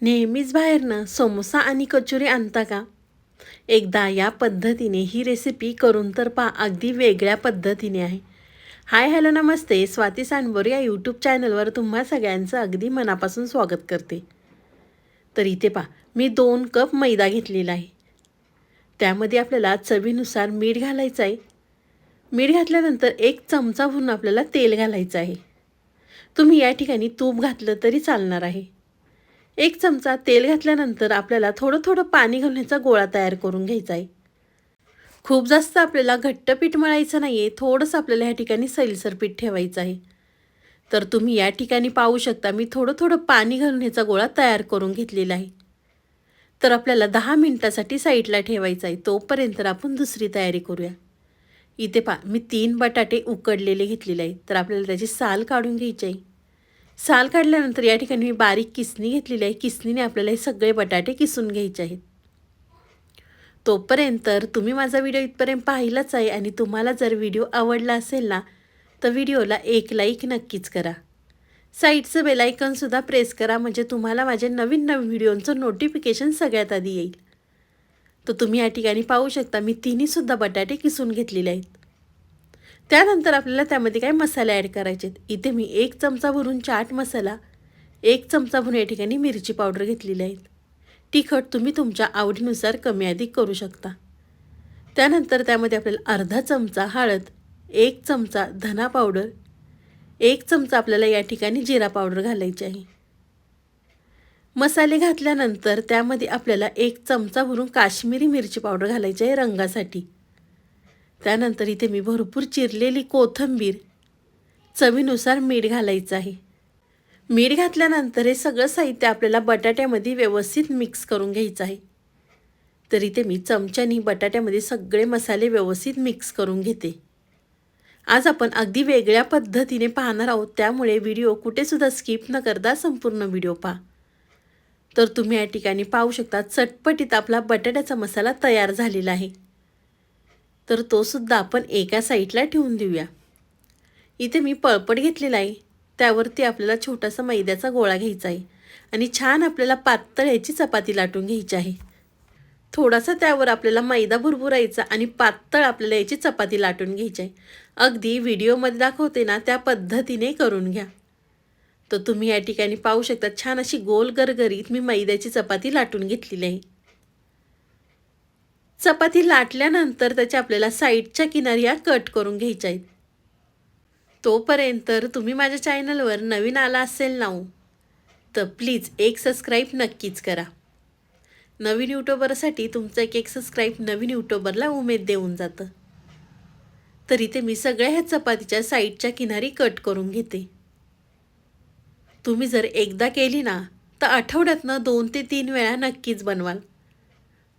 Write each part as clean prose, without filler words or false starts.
नेहमीच बाहेरनं समोसा आणि कचोरी आणता का? एकदा या पद्धतीने ही रेसिपी करून तर पहा, अगदी वेगळ्या पद्धतीने आहे. हाय हॅलो नमस्ते, स्वाती सांडबोर या यूट्यूब चॅनलवर तुम्हा सगळ्यांचं अगदी मनापासून स्वागत करते. तर इथे पहा, मी 2 कप मैदा घेतलेला आहे. त्यामध्ये आपल्याला चवीनुसार मीठ घालायचं आहे. मीठ घातल्यानंतर 1 चमचा भरून आपल्याला तेल घालायचं आहे. तुम्ही या ठिकाणी तूप घातलं तरी चालणार आहे. 1 चमचा तेल घातल्यानंतर आपल्याला थोडं थोडं पाणी घालण्याचा गोळा तयार करून घ्यायचा आहे. खूप जास्त आपल्याला घट्ट पीठ मळायचं नाही आहे, थोडंसं आपल्याला ह्या ठिकाणी सैलसर पीठ ठेवायचं आहे. तर तुम्ही या ठिकाणी पाहू शकता, मी थोडं थोडं पाणी घालून ह्याचा गोळा तयार करून घेतलेला आहे. तर आपल्याला 10 मिनिटासाठी साईडला ठेवायचं आहे. तोपर्यंत आपण दुसरी तयारी करूया. इथे पहा, मी 3 बटाटे उकडलेले घेतलेले आहेत. तर आपल्याला त्याची साल काढून घ्यायची आहे. साल काढल्यानंतर या ठिकाणी मी बारीक किसणी घेतलेली आहे. किसणीने आपल्याला हे सगळे बटाटे किसून घ्यायचे आहेत. तोपर्यंत तुम्ही माझा व्हिडिओ इथपर्यंत पाहिलाच आहे आणि तुम्हाला जर व्हिडिओ आवडला असेल ना, तर व्हिडिओला एक लाईक नक्कीच करा. साईडचं बेल आयकॉनसुद्धा प्रेस करा, म्हणजे तुम्हाला माझे नवीन नवीन व्हिडिओचं नोटिफिकेशन सगळ्यात आधी येईल. तर तुम्ही या ठिकाणी पाहू शकता, मी तिन्हीसुद्धा बटाटे किसून घेतलेले आहेत. त्यानंतर आपल्याला त्यामध्ये काही मसाले ॲड करायचे आहेत. इथे मी 1 चमचा भरून चाट मसाला, 1 चमचा भरून या ठिकाणी मिरची पावडर घेतलेली आहे. तिखट तुम्ही तुमच्या आवडीनुसार कमी अधिक करू शकता. त्यानंतर त्यामध्ये आपल्याला अर्धा चमचा हळद, 1 चमचा धना पावडर, 1 चमचा आपल्याला या ठिकाणी जिरा पावडर घालायची आहे. मसाले घातल्यानंतर त्यामध्ये आपल्याला 1 चमचा भरून काश्मीरी मिरची पावडर घालायची आहे रंगासाठी. त्यानंतर इथे मी भरपूर चिरलेली कोथिंबीर, चवीनुसार मीठ घालायचं आहे. मीठ घातल्यानंतर हे सगळं साहित्य आपल्याला बटाट्यामध्ये व्यवस्थित मिक्स करून घ्यायचं आहे. तर इथे मी चमच्यानी बटाट्यामध्ये सगळे मसाले व्यवस्थित मिक्स करून घेते. आज आपण अगदी वेगळ्या पद्धतीने पाहणार आहोत, त्यामुळे व्हिडिओ कुठेसुद्धा स्किप न करता संपूर्ण व्हिडिओ पहा. तर तुम्ही या ठिकाणी पाहू शकता, चटपटीत आपला बटाट्याचा मसाला तयार झालेला आहे. तर तो सुद्धा आपण एका साईडला ठेवून देऊया. इथे मी पळपट घेतलेला आहे. त्यावरती आपल्याला छोटासा मैद्याचा गोळा घ्यायचा आहे आणि छान आपल्याला पातळ याची चपाती लाटून घ्यायची आहे. थोडासा त्यावर आपल्याला मैदा भुरभुरायचा आणि पातळ आपल्याला याची चपाती लाटून घ्यायची आहे. अगदी व्हिडिओमध्ये दाखवते ना, त्या पद्धतीने करून घ्या. तर तुम्ही या ठिकाणी पाहू शकता, छान अशी गोल गरगरीत मी मैद्याची चपाती लाटून घेतलेली आहे. चपाती लाटल्यानंतर त्याच्या आपल्याला साईडच्या किनारी कट करून घ्यायच्या आहेत. तोपर्यंत तुम्ही माझ्या चॅनलवर नवीन आला असेल ना, तर प्लीज एक सबस्क्राईब नक्कीच करा. नवीन यूट्यूबरसाठी तुमचं एक सबस्क्राईब नवीन यूट्यूबरला उमेद देऊन जातं. तर इथे मी सगळ्या ह्या चपातीच्या साईडच्या किनारी कट करून घेते. तुम्ही जर एकदा केली ना, तर आठवड्यातनं 2 ते 3 वेळा नक्कीच बनवाल.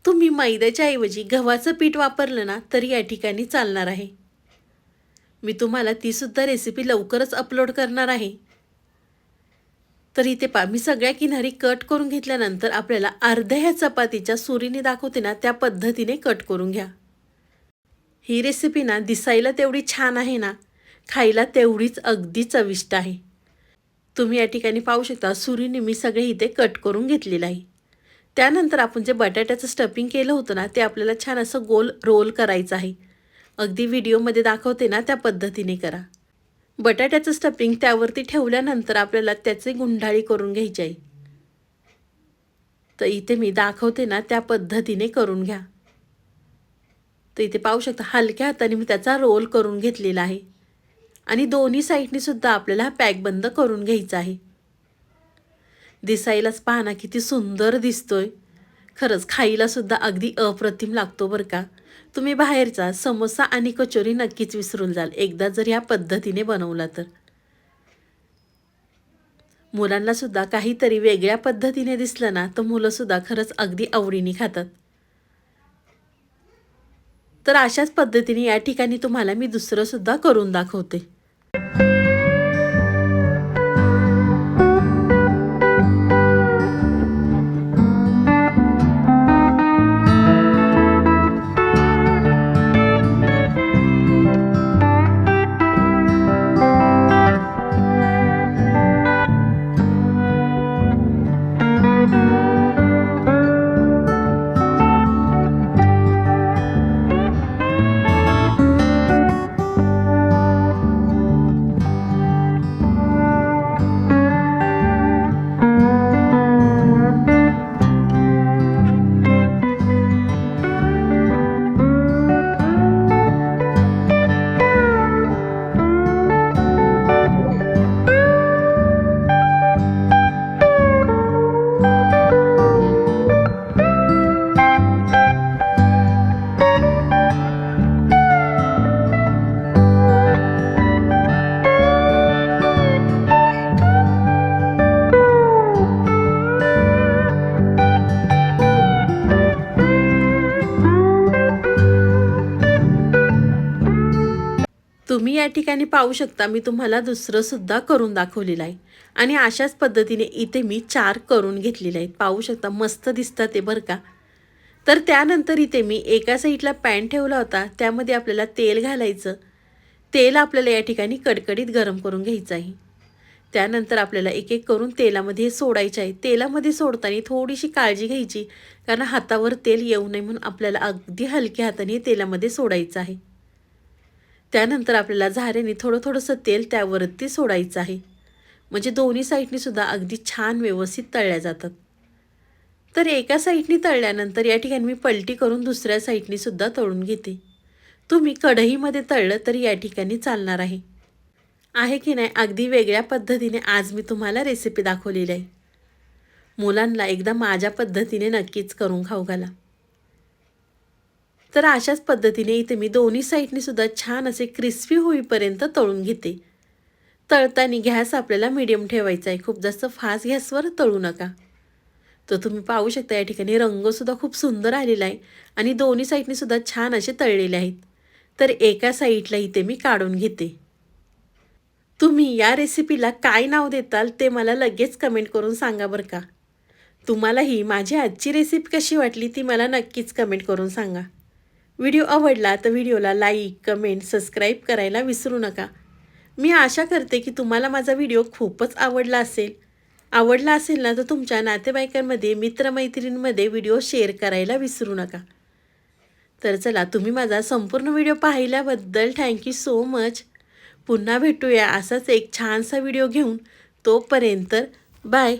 तुम्ही मैद्याच्या ऐवजी गव्हाचं पीठ वापरलं ना, तरी या ठिकाणी चालणार आहे. मी तुम्हाला तीसुद्धा रेसिपी लवकरच अपलोड करणार आहे. तर इथे पहा, मी सगळ्या किनारी कट करून घेतल्यानंतर आपल्याला अर्ध्या ह्या चपातीच्या सुरीने दाखवते ना, त्या पद्धतीने कट करून घ्या. ही रेसिपी ना दिसायला तेवढी छान आहे ना, खायला तेवढीच अगदी चविष्ट आहे. तुम्ही या ठिकाणी पाहू शकता, सुरीने मी सगळे इथे कट करून घेतलेलं आहे. त्यानंतर आपण जे बटाट्याचं स्टफिंग केलं होतं ना, ते आपल्याला छान असं गोल रोल करायचं आहे. अगदी व्हिडिओमध्ये दाखवते ना, त्या पद्धतीने करा. बटाट्याचं स्टफिंग त्यावरती ठेवल्यानंतर आपल्याला त्याचे गुंडाळी करून घ्यायची आहे. तर इथे मी दाखवते ना, त्या पद्धतीने करून घ्या. तर इथे पाहू शकता, हलक्या हाताने मी त्याचा रोल करून घेतलेला आहे आणि दोन्ही साईडनी सुद्धा आपल्याला पॅक बंद करून घ्यायचा आहे. दिसायलाच पहा ना, किती सुंदर दिसतोय. खरंच खायला सुद्धा अगदी अप्रतिम लागतो बरं का. तुम्ही बाहेरचा समोसा आणि कचोरी नक्कीच विसरून जाल, एकदा जर ह्या पद्धतीने बनवला तर. मुलांना सुद्धा काहीतरी वेगळ्या पद्धतीने दिसलं ना, तर मुलं सुद्धा खरंच अगदी आवडीने खातात. तर अशाच पद्धतीने या ठिकाणी तुम्हाला मी दुसरं सुद्धा करून दाखवते. तुम्ही या ठिकाणी पाहू शकता, मी तुम्हाला दुसरं सुद्धा करून दाखवलेलं आहे आणि अशाच पद्धतीने इथे मी 4 करून घेतलेले आहेत. पाहू शकता मस्त दिसतात ते बरं का. तर त्यानंतर इथे मी एका साईडला पॅन ठेवला होता, त्यामध्ये आपल्याला तेल घालायचं. तेल आपल्याला या ठिकाणी कडकडीत गरम करून घ्यायचं आहे. त्यानंतर आपल्याला एक एक करून तेलामध्ये सोडायचे आहे. तेलामध्ये सोडताना थोडीशी काळजी घ्यायची, कारण हातावर तेल येऊ नये म्हणून आपल्याला अगदी हलक्या हाताने तेलामध्ये सोडायचं आहे. त्यानंतर आपल्याला झाऱ्याने थोडंसं तेल त्यावरती सोडायचं आहे, म्हणजे दोन्ही साईडनी सुद्धा अगदी छान व्यवस्थित तळल्या जातात. तर एका साईडनी तळल्यानंतर या ठिकाणी मी पलटी करून दुसऱ्या साईडनी सुद्धा तळून घेते. तुम्ही कढईमध्ये तळलं तरी या ठिकाणी चालणार आहे की नाही. अगदी वेगळ्या पद्धतीने आज मी तुम्हाला रेसिपी दाखवलेली आहे. मुलांना एकदा माझ्या पद्धतीने नक्कीच करून खाऊ घाला. तर अशाच पद्धतीने इथे मी दोन्ही साईडनी सुद्धा छान असे क्रिस्पी होईपर्यंत तळून घेते. तळताना गॅस आपल्याला मीडियम ठेवायचा आहे, खूप जास्त फास्ट गॅसवर तळू नका. तर तुम्ही पाहू शकता या ठिकाणी रंगसुद्धा खूप सुंदर आलेला आहे आणि दोन्ही साईडनी सुद्धा छान असे तळलेले आहेत. तर एका साईडला इथे मी काढून घेते. तुम्ही या रेसिपीला काय नाव देताल ते मला लगेच कमेंट करून सांगा बरं का. तुम्हालाही माझी आजची रेसिपी कशी वाटली ती मला नक्कीच कमेंट करून सांगा. व्हिडिओ आवडला तर व्हिडिओला लाईक, कमेंट, सबस्क्राईब करायला विसरू नका. मी आशा करते की तुम्हाला माझा व्हिडिओ खूपच आवडला असेल ना, तर तुमच्या नातेवाईकांमध्ये, मित्रमैत्रिणींमध्ये व्हिडिओ शेअर करायला विसरू नका. तर चला, तुम्ही माझा संपूर्ण व्हिडिओ पाहिल्याबद्दल थँक्यू सो मच. पुन्हा भेटूया असाच एक छानसा व्हिडिओ घेऊन. तोपर्यंत बाय.